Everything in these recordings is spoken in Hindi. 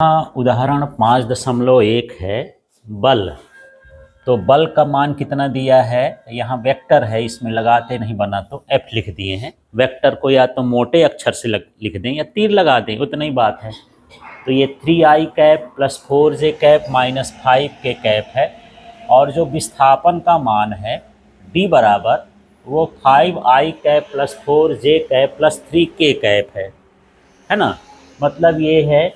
उदाहरण 5.1 है बल। तो बल का मान कितना दिया है, यहाँ वेक्टर है, इसमें लगाते नहीं बना तो एफ लिख दिए हैं। वेक्टर को या तो मोटे अक्षर से लिख दें या तीर लगा दें, उतना ही बात है। तो ये 3i cap plus 4j cap minus 5k cap है। और जो विस्थापन का मान है d बराबर वो 5i cap plus 4j cap plus 3k cap है ना। मतलब ये है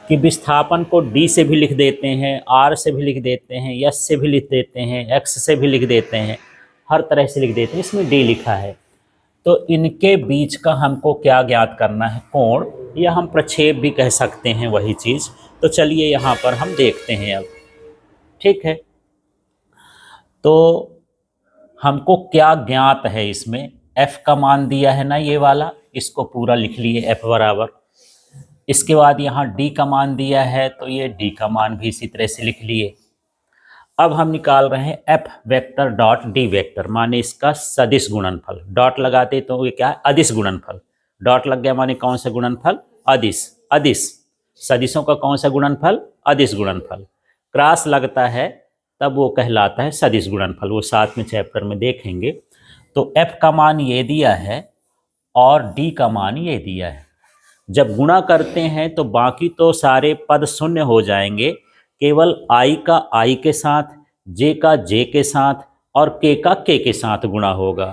कि विस्थापन को d से भी लिख देते हैं, r से भी लिख देते हैं, s से भी लिख देते हैं, x से भी लिख देते हैं, हर तरह से लिख देते हैं। इसमें d लिखा है। तो इनके बीच का हमको क्या ज्ञात करना है, कोण, या हम प्रक्षेप भी कह सकते हैं वही चीज़। तो चलिए यहाँ पर हम देखते हैं अब। ठीक है, तो हमको क्या ज्ञात है, इसमें f का मान दिया है ना, ये वाला, इसको पूरा लिख लिए f बराबर। इसके बाद यहाँ d का मान दिया है, तो ये d का मान भी इसी तरह से लिख लिए। अब हम निकाल रहे हैं f vector dot d vector, माने इसका सदिश गुणनफल। डॉट लगाते तो ये क्या है, अदिश गुणनफल। डॉट लग गया माने कौन सा गुणनफल, अदिश। अदिश सदिशों का कौन सा गुणनफल, अदिश गुणनफल। क्रॉस लगता है तब वो कहलाता है सदिश गुणनफल, वो साथ में चैप्टर में देखेंगे। तो f का मान ये दिया है और d का मान ये दिया है। जब गुणा करते हैं तो बाकी तो सारे पद शून्य हो जाएंगे, केवल i का i के साथ, j का j के साथ और k का k के साथ गुणा होगा,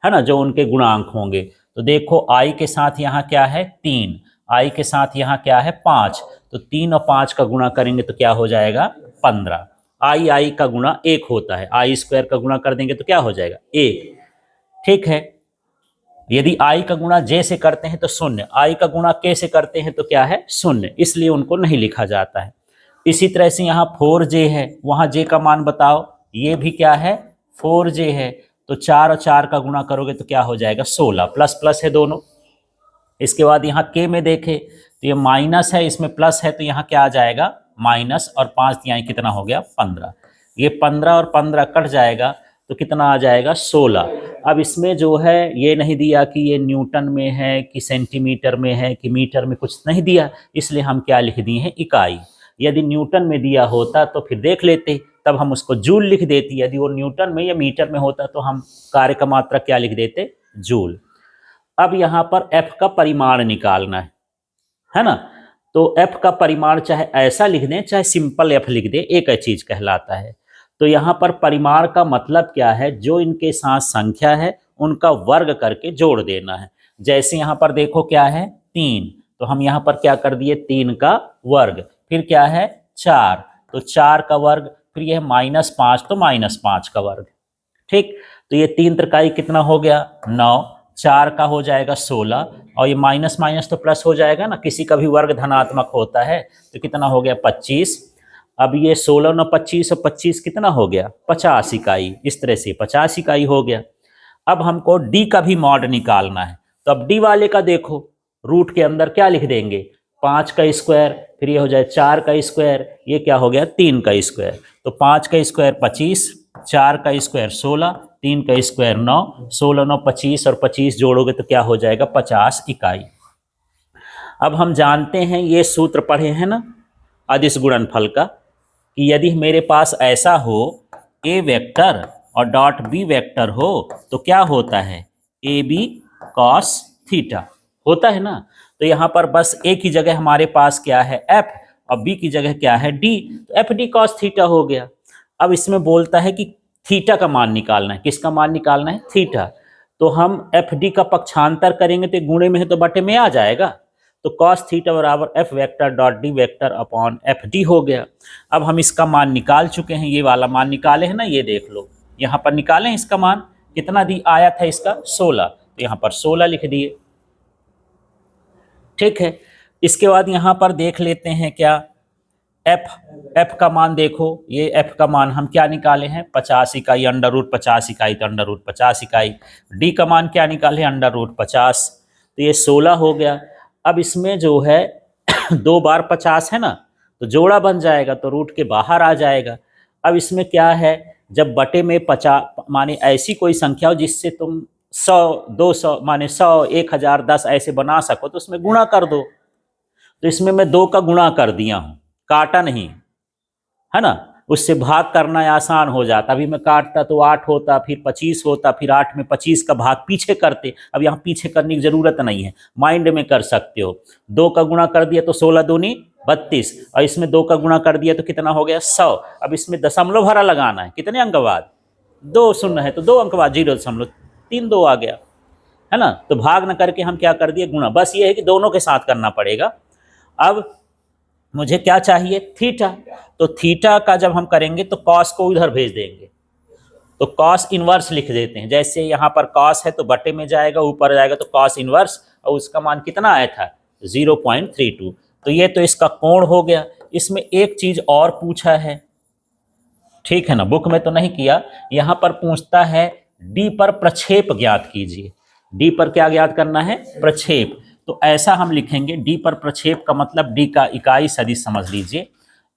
है ना, जो उनके गुणांक होंगे। तो देखो i के साथ यहाँ क्या है 3, i के साथ यहाँ क्या है 5, तो 3 और 5 का गुणा करेंगे तो क्या हो जाएगा 15। i का गुणा 1 होता है, i स्क्वायर का गुणा कर देंगे तो क्या हो जाएगा 1। ठीक है, यदि i का गुणा j से करते हैं तो 0, i का गुणा k से करते हैं तो क्या है 0, इसलिए उनको नहीं लिखा जाता है। इसी तरह से यहाँ 4j है, वहाँ j का मान बताओ, ये भी क्या है 4j है। तो 4 और 4 का गुणा करोगे तो क्या हो जाएगा 16, प्लस प्लस है दोनों। इसके बाद यहाँ k में देखे तो ये माइनस है, इसमें प्लस है, तो यहाँ क्या आ जाएगा माइनस, और 5 यहाँ कितना हो गया 15। ये 15 और 15 कट जाएगा तो कितना आ जाएगा 16। अब इसमें जो है ये नहीं दिया कि ये न्यूटन में है कि सेंटीमीटर में है कि मीटर में, कुछ नहीं दिया, इसलिए हम क्या लिख दिए हैं इकाई। यदि न्यूटन में दिया होता तो फिर देख लेते, तब हम उसको जूल लिख देती। यदि वो न्यूटन में या मीटर में होता तो हम कार्य का मात्रा क्या लिख देते, जूल। अब यहाँ पर f का परिमाण निकालना है ना। तो f का परिमाण चाहे ऐसा लिख दें चाहे सिंपल f लिख दें, एक ही चीज कहलाता है। तो यहाँ पर परिमाण का मतलब क्या है, जो इनके साथ संख्या है उनका वर्ग करके जोड़ देना है। जैसे यहाँ पर देखो क्या है 3, तो हम यहाँ पर क्या कर दिए 3 का वर्ग, फिर क्या है 4, तो 4 का वर्ग, फिर यह -5 तो -5 का वर्ग। ठीक, तो ये 3 त्रिकाई कितना हो गया 9, 4 का हो जाएगा 16, और ये माइनस माइनस तो प्लस हो जाएगा ना, किसी का भी वर्ग धनात्मक होता है, तो कितना हो गया 25। अब ये 16 9 25 और 25 कितना हो गया 50 इकाई, इस तरह से 50 इकाई हो गया। अब हमको d का भी मॉड निकालना है, तो अब d वाले का देखो, रूट के अंदर क्या लिख देंगे 5 का स्क्वायर, फिर ये हो जाए 4 का स्क्वायर, ये क्या हो गया 3 का स्क्वायर। तो 5 का स्क्वायर 25, 4 का स्क्वायर 16, 3 का स्क्वायर 9, 16 9 25 और 25 जोड़ोगे तो क्या हो जाएगा 50 इकाई। अब हम जानते हैं, ये सूत्र पढ़े हैं ना अदिश गुणनफल का, कि यदि मेरे पास ऐसा हो a वेक्टर और डॉट b वेक्टर हो तो क्या होता है ab cos थीटा होता है ना। तो यहाँ पर बस a की जगह हमारे पास क्या है f और b की जगह क्या है d, तो एफ डी कॉस थीटा हो गया। अब इसमें बोलता है कि थीटा का मान निकालना है, किसका मान निकालना है थीटा। तो हम एफ डी का पक्षांतर करेंगे तो गुणे में है तो बटे में आ जाएगा, तो cos थीटा बराबर F vector dot D vector upon F D हो गया। अब हम इसका मान निकाल चुके हैं, ये वाला मान निकाले हैं ना, ये देख लो यहाँ पर निकालें इसका मान कितना दी आया था इसका 16, तो यहाँ पर 16 लिख दिए। ठीक है, इसके बाद यहाँ पर देख लेते हैं क्या f का मान देखो, ये f का मान हम क्या निकाले हैं 50 इकाई, अंडर रूट 50 इकाई तो अंडर रूट 50 इकाई। d का मान क्या निकाले अंडर रूट 50, तो ये 16 हो गया। अब इसमें जो है 2 बार 50 है ना, तो जोड़ा बन जाएगा तो रूट के बाहर आ जाएगा। अब इसमें क्या है, जब बटे में 50 माने ऐसी कोई संख्या हो जिससे तुम 100 200 माने 100 1000 10 ऐसे बना सको तो उसमें गुणा कर दो। तो इसमें मैं 2 का गुणा कर दिया हूँ, काटा नहीं, है ना। उससे भाग करना आसान हो जाता। अभी मैं काटता तो 8 होता, फिर 25 होता, फिर 8 में 25 का भाग पीछे करते। अब यहाँ पीछे करने की जरूरत नहीं है, माइंड में कर सकते हो। 2 का गुणा कर दिया तो 16 दूनी 32, और इसमें 2 का गुणा कर दिया तो कितना हो गया 100। अब इसमें दशमलव भरा लगाना है, कितने अंक बाद 2 शून्य है तो 2 अंक बाद 0.32 आ गया, है ना। तो भाग न करके हम क्या कर दिए, गुणा। बस ये है कि दोनों के साथ करना पड़ेगा। अब मुझे क्या चाहिए, थीटा। तो थीटा का जब हम करेंगे तो कॉस को उधर भेज देंगे, तो कॉस इनवर्स लिख देते हैं। जैसे यहाँ पर कॉस है तो बटे में जाएगा, ऊपर जाएगा तो कॉस इनवर्स, और उसका मान कितना आया था 0.32। तो ये तो इसका कोण हो गया। इसमें एक चीज और पूछा है, ठीक है ना, बुक में तो नहीं किया, यहाँ पर पूछता है डी पर प्रक्षेप ज्ञात कीजिए। डी पर क्या ज्ञात करना है, प्रक्षेप। तो ऐसा हम लिखेंगे, डी पर प्रक्षेप का मतलब डी का इकाई सदिश समझ लीजिए।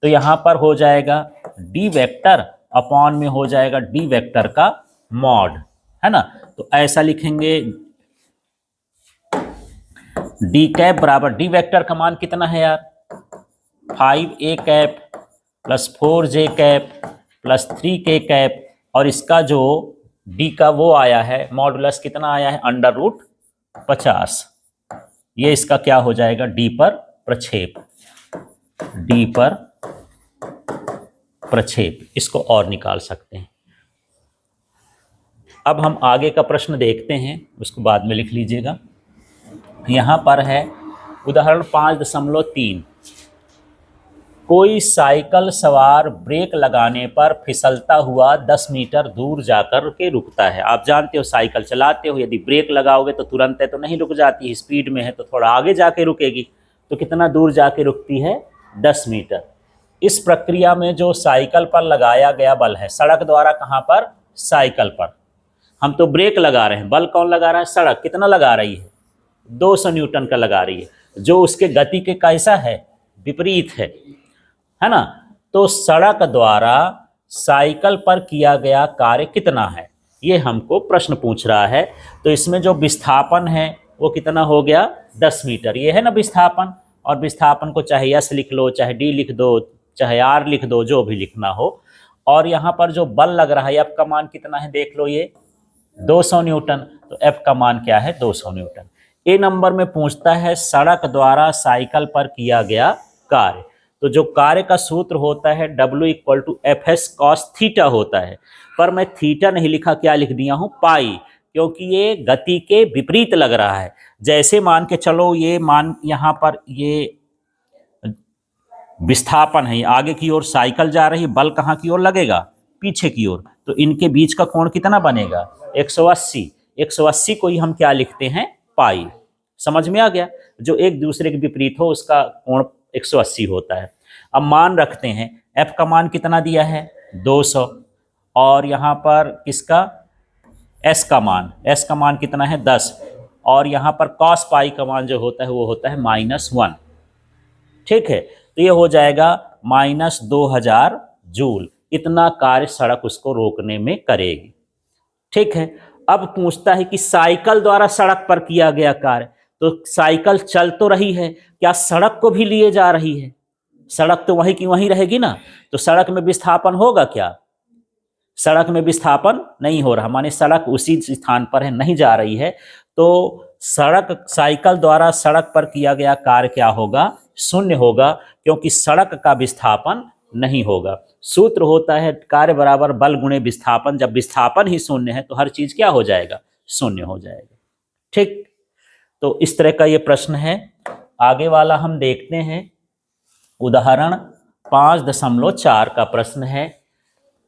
तो यहाँ पर हो जाएगा डी वेक्टर अपॉन में हो जाएगा डी वेक्टर का मॉड, है ना। तो ऐसा लिखेंगे डी कैप बराबर, डी वेक्टर का मान कितना है यार 5a cap plus 4j cap plus 3k cap, और इसका जो डी का वो आया है मॉडुलस कितना आया है √50। ये इसका क्या हो जाएगा डी पर प्रक्षेप, डी पर प्रक्षेप। इसको और निकाल सकते हैं। अब हम आगे का प्रश्न देखते हैं, उसको बाद में लिख लीजिएगा। यहां पर है उदाहरण 5.3, कोई साइकिल सवार ब्रेक लगाने पर फिसलता हुआ 10 मीटर दूर जाकर के रुकता है। आप जानते हो साइकिल चलाते हो, यदि ब्रेक लगाओगे तो तुरंत है तो नहीं रुक जाती, स्पीड में है तो थोड़ा आगे जाके रुकेगी। तो कितना दूर जाके रुकती है 10 मीटर। इस प्रक्रिया में जो साइकिल पर लगाया गया बल है, सड़क द्वारा कहाँ पर, साइकिल पर। हम तो ब्रेक लगा रहे हैं, बल कौन लगा रहा है, सड़क। कितना लगा रही है 200 न्यूटन का लगा रही है, जो उसके गति के कैसा है, विपरीत है ना। तो सड़क द्वारा साइकिल पर किया गया कार्य कितना है, ये हमको प्रश्न पूछ रहा है। तो इसमें जो विस्थापन है वो कितना हो गया 10 मीटर, ये है ना विस्थापन। और विस्थापन को चाहे एस लिख लो, चाहे डी लिख दो, चाहे आर लिख दो, जो भी लिखना हो। और यहाँ पर जो बल लग रहा है एफ का मान कितना है देख लो, ये 200 न्यूटन। तो एफ का मान क्या है 200 न्यूटन। ए नंबर में पूछता है सड़क द्वारा साइकिल पर किया गया कार्य। तो जो कार्य का सूत्र होता है W = FS cos थीटा होता है, पर मैं थीटा नहीं लिखा, क्या लिख दिया हूं पाई, क्योंकि ये गति के विपरीत लग रहा है। जैसे मान के चलो ये मान यहाँ पर ये विस्थापन है, आगे की ओर साइकिल जा रही है, बल कहाँ की ओर लगेगा, पीछे की ओर। तो इनके बीच का कोण कितना बनेगा 180। 180 को ही हम क्या लिखते हैं पाई। समझ में आ गया, जो एक दूसरे के विपरीत हो उसका कोण 180 होता है। अब मान रखते हैं f का मान कितना दिया है 200, और यहाँ पर किसका s का मान कितना है 10, और यहाँ पर cos पाई का मान जो होता है वो होता है -1। ठीक है, तो ये हो जाएगा -2000 जूल। इतना कार्य सड़क उसको रोकने में करेगी। ठीक है, अब पूछता है कि साइकिल द्वारा सड़क पर किया गया कार्य। तो साइकिल चल तो रही है, क्या सड़क को भी लिए जा रही है, सड़क तो वहीं की वहीं रहेगी ना। तो सड़क में विस्थापन होगा क्या, सड़क में विस्थापन नहीं हो रहा, माने सड़क उसी स्थान पर है, नहीं जा रही है। तो सड़क साइकिल द्वारा सड़क पर किया गया कार्य क्या होगा, शून्य होगा, क्योंकि सड़क का विस्थापन नहीं होगा। सूत्र होता है कार्य बराबर बल गुणे विस्थापन। जब विस्थापन ही शून्य है तो हर चीज क्या हो जाएगा, शून्य हो जाएगा। ठीक, तो इस तरह का ये प्रश्न है। आगे वाला हम देखते हैं, उदाहरण 5.4 का प्रश्न है।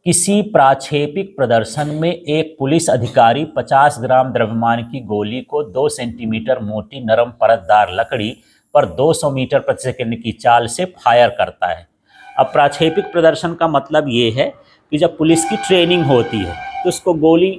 किसी प्राक्षेपिक प्रदर्शन में एक पुलिस अधिकारी 50 ग्राम द्रव्यमान की गोली को 2 सेंटीमीटर मोटी नरम परतदार लकड़ी पर 200 मीटर प्रति सेकंड की चाल से फायर करता है। अब प्राक्षेपिक प्रदर्शन का मतलब ये है कि जब पुलिस की ट्रेनिंग होती है तो उसको गोली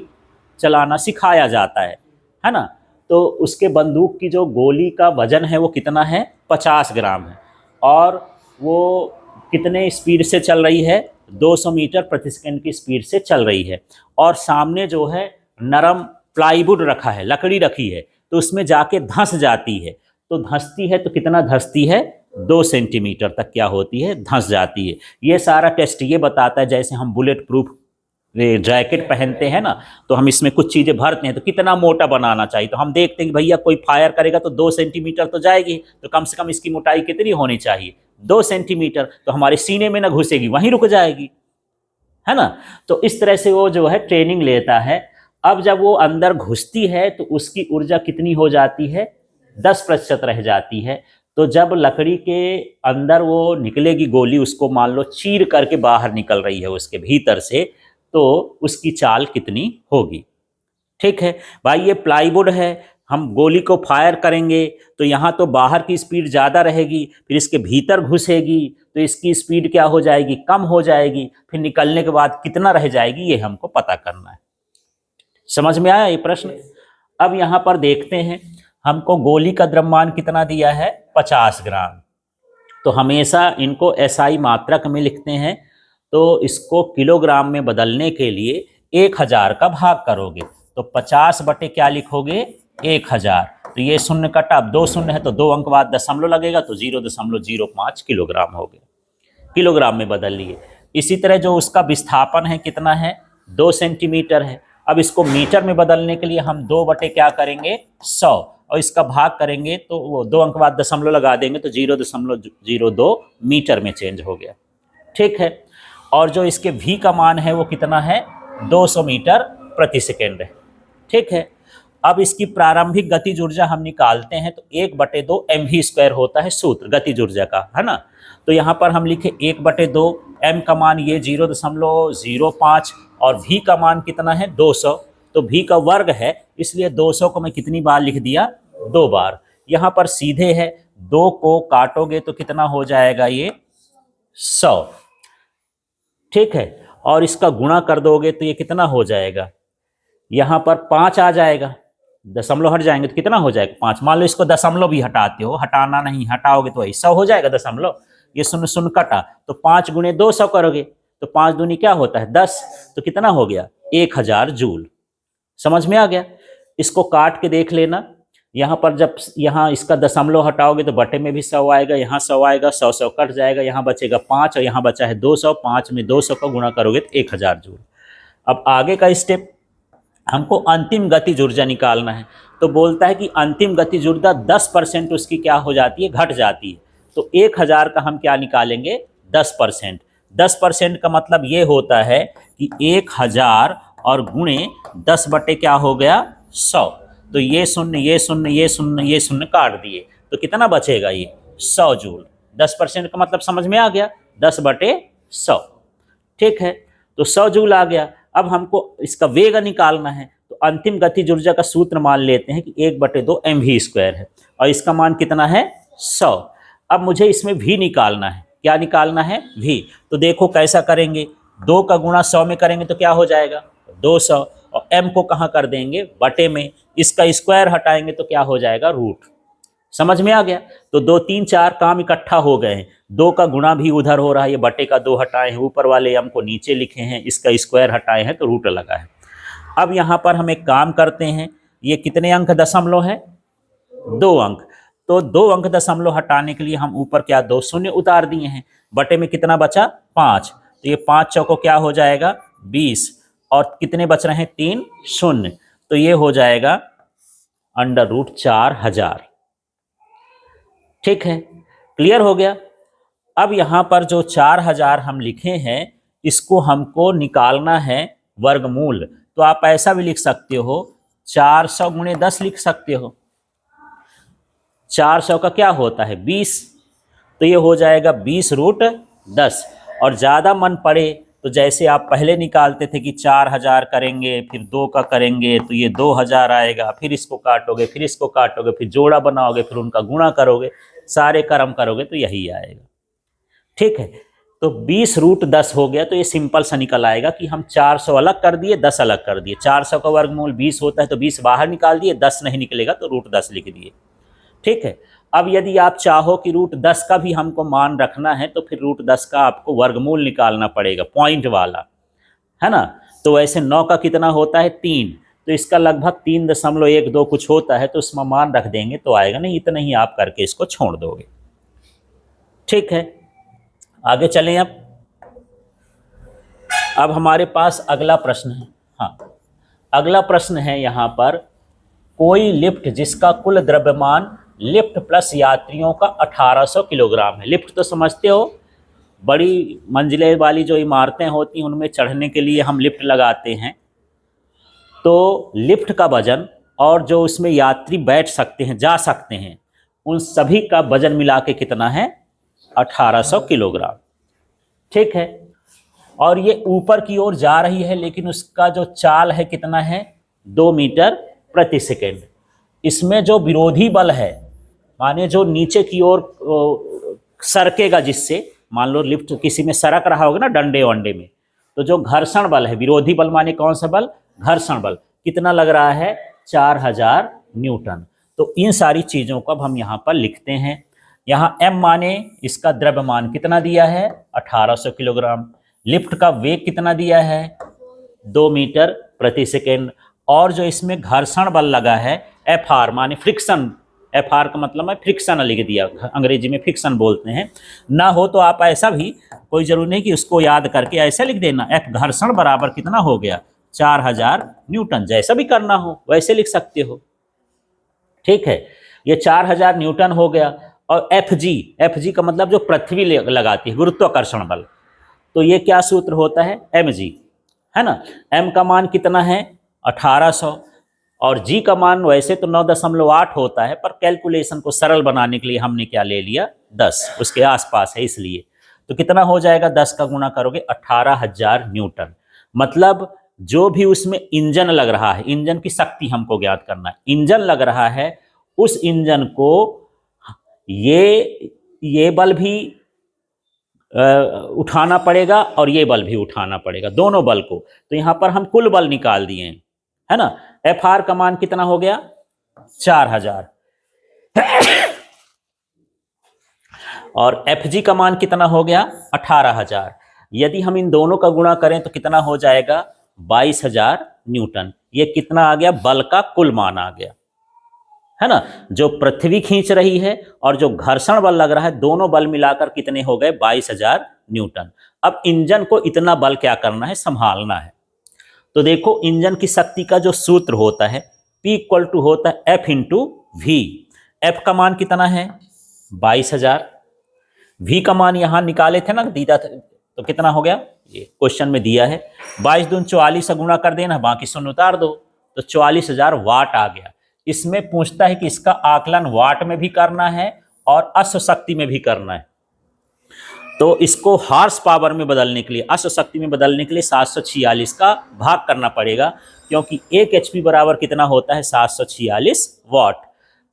चलाना सिखाया जाता है ना। तो उसके बंदूक की जो गोली का वजन है वो कितना है 50 ग्राम है, और वो कितने स्पीड से चल रही है 200 मीटर प्रति सेकंड की स्पीड से चल रही है। और सामने जो है नरम प्लाईवुड रखा है, लकड़ी रखी है, तो उसमें जाके धंस जाती है। तो धंसती है तो कितना धंसती है 2 सेंटीमीटर तक क्या होती है, धंस जाती है। ये सारा टेस्ट ये बताता है, जैसे हम बुलेट प्रूफ जैकेट पहनते हैं ना, तो हम इसमें कुछ चीज़ें भरते हैं, तो कितना मोटा बनाना चाहिए, तो हम देखते हैं कि भैया कोई फायर करेगा तो 2 सेंटीमीटर तो जाएगी, तो कम से कम इसकी मोटाई कितनी होनी चाहिए, 2 सेंटीमीटर, तो हमारे सीने में ना घुसेगी, वहीं रुक जाएगी, है ना। तो इस तरह से वो जो है ट्रेनिंग लेता है। अब जब वो अंदर घुसती है तो उसकी ऊर्जा कितनी हो जाती है, 10% रह जाती है। तो जब लकड़ी के अंदर वो निकलेगी गोली, उसको मान लो चीर करके बाहर निकल रही है उसके भीतर से, तो उसकी चाल कितनी होगी। ठीक है भाई, ये प्लाईवुड है, हम गोली को फायर करेंगे तो यहाँ तो बाहर की स्पीड ज़्यादा रहेगी, फिर इसके भीतर घुसेगी तो इसकी स्पीड क्या हो जाएगी, कम हो जाएगी, फिर निकलने के बाद कितना रह जाएगी, ये हमको पता करना है। समझ में आया ये प्रश्न। अब यहाँ पर देखते हैं, हमको गोली का द्रव्यमान कितना दिया है, 50 ग्राम। तो हमेशा इनको एसआई मात्रक में लिखते हैं, तो इसको किलोग्राम में बदलने के लिए 1000 का भाग करोगे, तो 50 बटे क्या लिखोगे, 1000। तो ये शून्य कटा, अब 2 शून्य है तो 2 अंक बाद दशमलव लगेगा, तो 0.05 किलोग्राम हो गया, किलोग्राम में बदल लिए। इसी तरह जो उसका विस्थापन है कितना है, 2 सेंटीमीटर है। अब इसको मीटर में बदलने के लिए हम 2 बटे क्या करेंगे, 100, और इसका भाग करेंगे तो वो 2 अंक बाद दशमलव लगा देंगे, तो 0.02 मीटर में चेंज हो गया। ठीक है, और जो इसके v का मान है वो कितना है, 200 मीटर प्रति सेकेंड है। ठीक है, अब इसकी प्रारंभिक गतिज ऊर्जा हम निकालते हैं, तो 1/2 mv² होता है सूत्र गतिज ऊर्जा का, है ना। तो यहाँ पर हम लिखे 1/2, m का मान ये 0.05 और v का मान कितना है, 200, तो v का वर्ग है, इसलिए 200 को मैं कितनी बार लिख दिया, 2 बार। यहाँ पर सीधे है, 2 को काटोगे तो कितना हो जाएगा, ये 100। ठीक है, और इसका गुणा कर दोगे तो ये कितना हो जाएगा, यहाँ पर 5 आ जाएगा, दशमलव हट जाएंगे तो कितना हो जाएगा, 5। मान लो इसको दशमलव भी हटाते हो, हटाना नहीं, हटाओगे तो वही 100 हो जाएगा दशमलव, ये शून्य शून्य कटा, तो 5 गुणे 200 करोगे तो 5 दूनी क्या होता है, 10, तो कितना हो गया, 1000 जूल। समझ में आ गया। इसको काट के देख लेना, यहाँ पर जब यहाँ इसका दशमलव हटाओगे तो बटे में भी 100 आएगा, यहाँ 100 आएगा, 100 कट जाएगा, यहाँ बचेगा 5 और यहाँ बचा है 200, 5 में 200 का गुणा करोगे तो 1000 जूल। अब आगे का स्टेप, हमको अंतिम गतिज ऊर्जा निकालना है। तो बोलता है कि अंतिम गतिज ऊर्जा 10% उसकी क्या हो जाती है, घट जाती है। तो 1000 का हम क्या निकालेंगे, 10%। 10% का मतलब ये होता है कि 1000 और गुणे 10 बटे क्या हो गया, 100। तो ये शून्य, ये शून्य, ये शून्य, ये शून्य काट दिए, तो कितना बचेगा, ये 100 जूल। 10% का मतलब समझ में आ गया, 10/100। ठीक है, तो 100 जूल आ गया। अब हमको इसका वेग निकालना है, तो अंतिम गतिज ऊर्जा का सूत्र मान लेते हैं कि 1/2 mv² है, और इसका मान कितना है, 100। अब मुझे इसमें v निकालना है, क्या निकालना है, v। तो देखो कैसा करेंगे, 2 का गुणा 100 में करेंगे तो क्या हो जाएगा, 200, और m को कहाँ कर देंगे, बटे में, इसका स्क्वायर हटाएंगे तो क्या हो जाएगा, रूट। समझ में आ गया। तो 2 3 4 काम इकट्ठा हो गए हैं, 2 का गुणा भी उधर हो रहा है, ये बटे का 2 हटाए हैं, ऊपर वाले m को नीचे लिखे हैं, इसका स्क्वायर हटाए हैं तो रूट लगा है। अब यहाँ पर हम एक काम करते हैं, ये कितने अंक दशमलव है, 2 अंक। तो 2 अंक दशमलव हटाने के लिए हम ऊपर क्या 2 शून्य उतार दिए हैं, बटे में कितना बचा, 5। तो ये 5 चौको क्या हो जाएगा, 20, और कितने बच रहे हैं, 3 शून्य, तो ये हो जाएगा √4000। ठीक है, क्लियर हो गया। अब यहाँ पर जो 4000 हम लिखे हैं, इसको हमको निकालना है वर्गमूल। तो आप ऐसा भी लिख सकते हो, 400 गुणे 10 लिख सकते हो। 400 का क्या होता है, 20, तो ये हो जाएगा 20√10। और ज़्यादा मन पड़े तो जैसे आप पहले निकालते थे कि 4000 करेंगे, फिर 2 का करेंगे तो ये 2000 आएगा, फिर इसको काटोगे, फिर इसको काटोगे, फिर जोड़ा बनाओगे, फिर उनका गुणा करोगे, सारे क्रम करोगे तो यही आएगा। ठीक है, तो 20√10 हो गया। तो ये सिंपल सा निकल आएगा कि हम 400 अलग कर दिए, 10 अलग कर दिए। 400 का वर्गमूल 20 होता है तो 20 बाहर निकाल दिए, 10 नहीं निकलेगा तो √10 लिख दिए। ठीक है, अब यदि आप चाहो कि √10 का भी हमको मान रखना है तो फिर √10 का आपको वर्गमूल निकालना पड़ेगा, पॉइंट वाला, है ना। तो वैसे 9 का कितना होता है, 3, तो इसका लगभग 3.12 कुछ होता है, तो उसमें मान रख देंगे तो आएगा नहीं, इतना ही आप करके इसको छोड़ दोगे। ठीक है, आगे चलें। अब हमारे पास अगला प्रश्न है। हाँ, अगला प्रश्न है यहाँ पर, कोई लिफ्ट जिसका कुल द्रव्यमान लिफ्ट प्लस यात्रियों का 1800 किलोग्राम है। लिफ्ट तो समझते हो, बड़ी मंजिलें वाली जो इमारतें होती हैं उनमें चढ़ने के लिए हम लिफ्ट लगाते हैं। तो लिफ्ट का वजन और जो उसमें यात्री बैठ सकते हैं, जा सकते हैं, उन सभी का वजन मिला के कितना है? 1800 किलोग्राम। ठीक है, और ये ऊपर की ओर जा रही है, लेकिन उसका जो चाल है कितना है? 2 मीटर प्रति सेकेंड। इसमें जो विरोधी बल है, माने जो नीचे की ओर सरकेगा, जिससे मान लो लिफ्ट किसी में सरक रहा होगा ना डंडे वंडे में, तो जो घर्षण बल है, विरोधी बल माने कौन सा बल? घर्षण बल। कितना लग रहा है? 4000 न्यूटन। तो इन सारी चीज़ों को अब हम यहाँ पर लिखते हैं। यहाँ m माने इसका द्रव्यमान कितना दिया है? 1800 किलोग्राम। लिफ्ट का वेग कितना दिया है? 2 मीटर प्रति सेकेंड। और जो इसमें घर्षण बल लगा है Fr माने फ्रिक्शन, Fr का मतलब है फ्रिक्शन लिख दिया, अंग्रेजी में फ्रिक्शन बोलते हैं। ना हो तो आप ऐसा भी, कोई जरूरी नहीं कि उसको याद करके ऐसे लिख देना, F घर्षण बराबर कितना हो गया? 4000 न्यूटन। जैसा भी करना हो वैसे लिख सकते हो। ठीक है, ये 4000 न्यूटन हो गया। और Fg का मतलब जो पृथ्वी लगाती है, गुरुत्वाकर्षण बल, तो ये क्या सूत्र होता है? mg, है ना। m का मान कितना है? 1800। और g का मान वैसे तो 9.8 होता है, पर कैलकुलेशन को सरल बनाने के लिए हमने क्या ले लिया? 10, उसके आसपास है इसलिए। तो कितना हो जाएगा? 10 का गुणा करोगे 18000 न्यूटन। मतलब जो भी उसमें इंजन लग रहा है, इंजन की शक्ति हमको ज्ञात करना है। इंजन लग रहा है, उस इंजन को ये बल भी उठाना पड़ेगा और ये बल भी उठाना पड़ेगा, दोनों बल को। तो यहां पर हम कुल बल निकाल दिए हैं, है ना। Fr का मान कितना हो गया? 4000। और Fg का मान कितना हो गया? 18000। यदि हम इन दोनों का गुणा करें तो कितना हो जाएगा? 22000 न्यूटन। ये कितना आ गया? बल का कुल मान आ गया, है ना। जो पृथ्वी खींच रही है और जो घर्षण बल लग रहा है, दोनों बल मिलाकर कितने हो गए? 22000 न्यूटन। अब इंजन को इतना बल क्या करना है? संभालना है। तो देखो, इंजन की शक्ति का जो सूत्र होता है, P इक्वल टू होता है F इंटू V। F का मान कितना है? 22000। V का मान यहां निकाले थे ना, दीदा था, तो कितना हो गया? ये क्वेश्चन में दिया है 22 दून 44 से गुणा कर देना, बाकी शून्य उतार दो, तो 44000 वाट आ गया। इसमें पूछता है कि इसका आकलन वाट में भी करना है और अश्व शक्ति में भी करना है। तो इसको हॉर्स पावर में बदलने के लिए, अश्व शक्ति में बदलने के लिए 746 का भाग करना पड़ेगा, क्योंकि 1 HP बराबर कितना होता है? 746 वाट।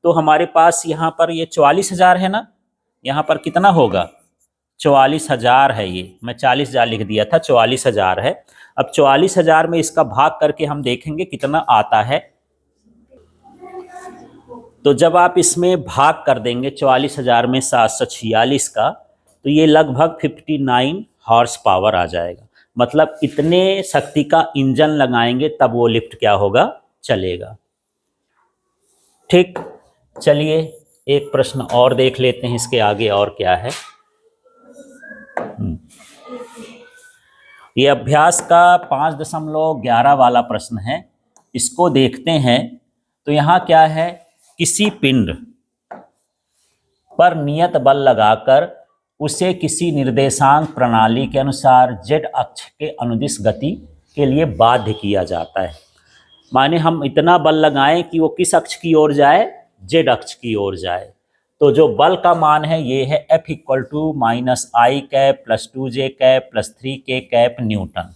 तो हमारे पास यहाँ पर ये 44000 है ना, यहाँ पर कितना होगा? 44000 है। ये मैं 40000 लिख दिया था, 44000 है। अब 44000 में इसका भाग करके हम देखेंगे कितना आता है। तो जब आप इसमें भाग कर देंगे 44000 में 746 का, तो ये लगभग 59 हॉर्स पावर आ जाएगा। मतलब इतने शक्ति का इंजन लगाएंगे तब वो लिफ्ट क्या होगा? चलेगा। ठीक, चलिए एक प्रश्न और देख लेते हैं, इसके आगे और क्या है। ये अभ्यास का 5.11 वाला प्रश्न है, इसको देखते हैं। तो यहाँ क्या है? किसी पिंड पर नियत बल लगाकर उसे किसी निर्देशांक प्रणाली के अनुसार जेड अक्ष के अनुदिश गति के लिए बाध्य किया जाता है। माने हम इतना बल लगाएं कि वो किस अक्ष की ओर जाए? जेड अक्ष की ओर जाए। तो जो बल का मान है ये है F equal to -I cap plus 2J cap plus 3K cap newton.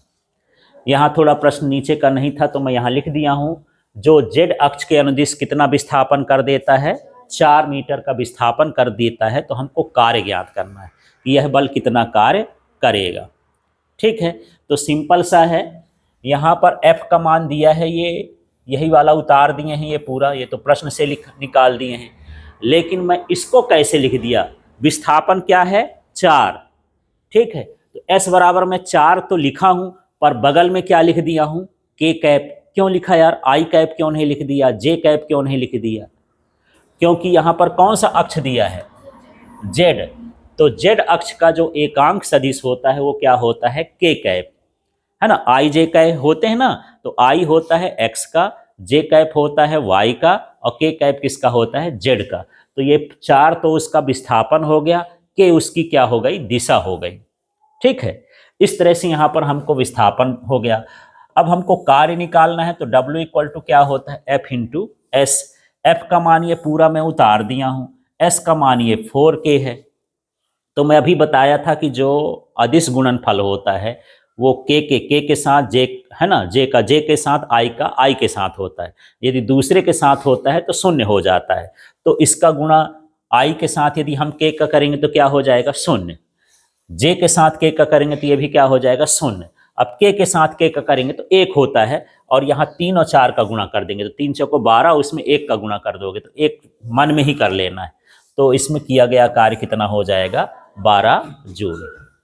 यहाँ थोड़ा प्रश्न नीचे का नहीं था तो मैं यहाँ लिख दिया हूँ। जो जेड अक्ष के अनुदिश कितना विस्थापन कर देता है? 4 मीटर का विस्थापन कर देता है। तो हमको कार्य ज्ञात करना है कि यह बल कितना कार्य करेगा। ठीक है, तो सिंपल सा है। यहाँ पर F का मान दिया है, ये यही वाला उतार दिए हैं, ये पूरा, ये तो प्रश्न से निकाल दिए हैं। लेकिन मैं इसको कैसे लिख दिया? विस्थापन क्या है? 4। ठीक है, तो S बराबर मैं 4 तो लिखा हूं, पर बगल में क्या लिख दिया हूं? K cap. क्यों लिखा यार? I कैप क्यों नहीं लिख दिया? J कैप क्यों नहीं लिख दिया? क्योंकि यहां पर कौन सा अक्ष दिया है? Z। तो जेड अक्ष का जो एकांक सदिश होता है वो क्या होता है, के कैप, है ना। आई जे कैप होते हैं ना, तो आई होता है एक्स का, जे कैप होता है वाई का, और के कैप किसका होता है, जेड का। तो ये 4 तो उसका विस्थापन हो गया, के उसकी क्या हो गई, दिशा हो गई। ठीक है, इस तरह से यहाँ पर हमको विस्थापन हो गया। अब हमको कार्य निकालना है, तो W इक्वल टू क्या होता है, F इंटू एस। एफ का मान ये पूरा मैं उतार दिया हूँ, एस का मान ये 4K है। तो मैं अभी बताया था कि जो अदिश गुणनफल होता है वो के के साथ जे, है ना, जे का जे के साथ, आई का आई के साथ होता है। यदि दूसरे के साथ होता है तो शून्य हो जाता है। तो इसका गुणा आई के साथ यदि हम के का करेंगे तो क्या हो जाएगा, शून्य। जे के साथ के का करेंगे तो ये भी क्या हो जाएगा, शून्य। अब के साथ के का करेंगे तो 1 होता है, और यहाँ 3 और 4 का गुणा कर देंगे तो 3 चौको 12, उसमें 1 का गुणा कर दोगे तो 1 मन में ही कर लेना है। तो इसमें किया गया कार्य कितना हो जाएगा, 12 जूल।